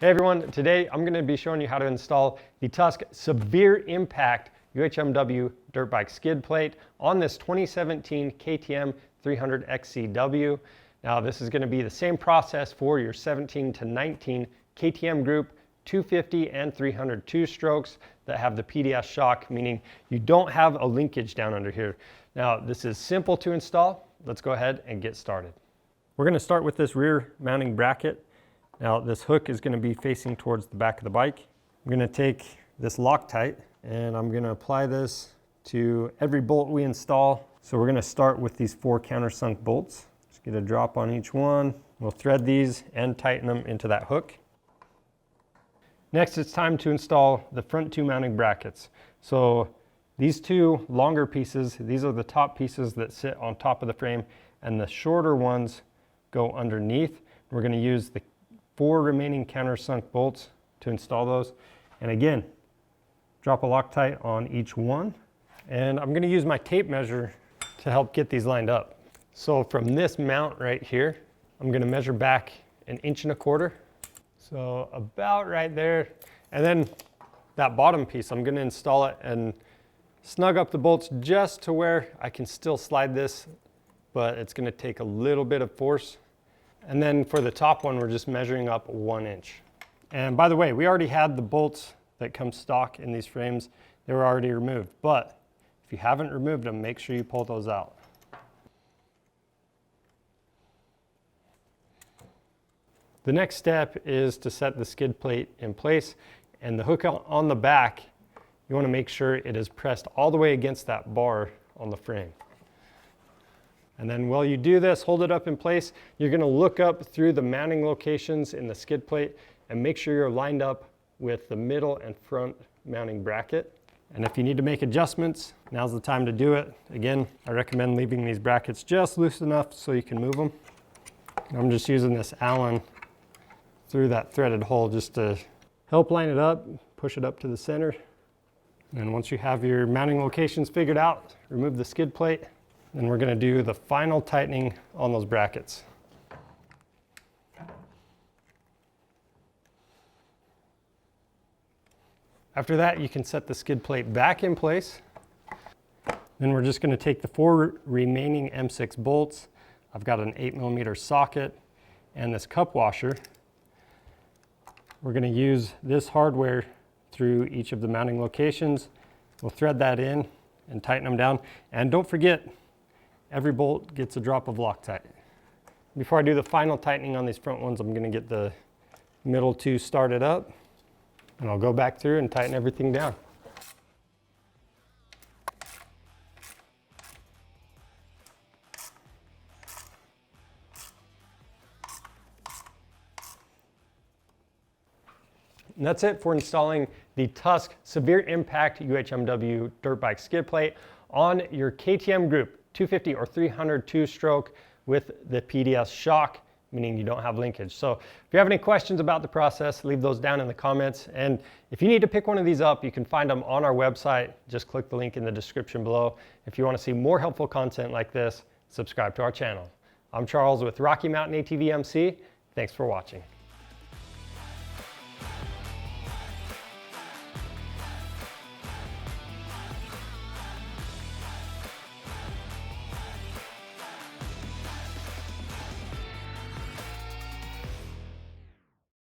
Hey everyone, today I'm going to be showing you how to install the Tusk Severe Impact UHMW dirt bike skid plate on this 2017 KTM 300 XCW. Now this is going to be the same process for your 17 to 19 KTM group 250 and 300 two-strokes that have the PDS shock, meaning you don't have a linkage down under here. Now this is simple to install. Let's go ahead and get started. We're going to start with this rear mounting bracket. Now this hook is going to be facing towards the back of the bike. I'm going to take this Loctite and I'm going to apply this to every bolt we install. So we're going to start with these 4 countersunk bolts. Just get a drop on each one. We'll thread these and tighten them into that hook. Next, it's time to install the front 2 mounting brackets. So these 2 longer pieces, these are the top pieces that sit on top of the frame, and the shorter ones go underneath. We're going to use the 4 remaining countersunk bolts to install those. And again, drop a Loctite on each one. And I'm going to use my tape measure to help get these lined up. So from this mount right here, I'm going to measure back 1.25 inches. So about right there. And then that bottom piece, I'm going to install it and snug up the bolts just to where I can still slide this, but it's going to take a little bit of force. And then for the top one, we're just measuring up 1 inch. And by the way, we already had the bolts that come stock in these frames. They were already removed, but if you haven't removed them, make sure you pull those out. The next step is to set the skid plate in place, and the hook on the back, you want to make sure it is pressed all the way against that bar on the frame. And then while you do this, hold it up in place. You're going to look up through the mounting locations in the skid plate and make sure you're lined up with the middle and front mounting bracket. And if you need to make adjustments, now's the time to do it. Again, I recommend leaving these brackets just loose enough so you can move them. I'm just using this Allen through that threaded hole just to help line it up, push it up to the center. And once you have your mounting locations figured out, remove the skid plate. Then we're going to do the final tightening on those brackets. After that, you can set the skid plate back in place. Then we're just going to take the 4 remaining M6 bolts. I've got an 8mm socket and this cup washer. We're going to use this hardware through each of the mounting locations. We'll thread that in and tighten them down. And don't forget, every bolt gets a drop of Loctite. Before I do the final tightening on these front ones, I'm going to get the middle 2 started up, and I'll go back through and tighten everything down. And that's it for installing the Tusk Severe Impact UHMW dirt bike skid plate on your KTM group 250 or 300 two-stroke with the PDS shock, meaning you don't have linkage. So if you have any questions about the process, leave those down in the comments. And if you need to pick one of these up, you can find them on our website. Just click the link in the description below. If you want to see more helpful content like this, subscribe to our channel. I'm Charles with Rocky Mountain ATV MC. Thanks for watching.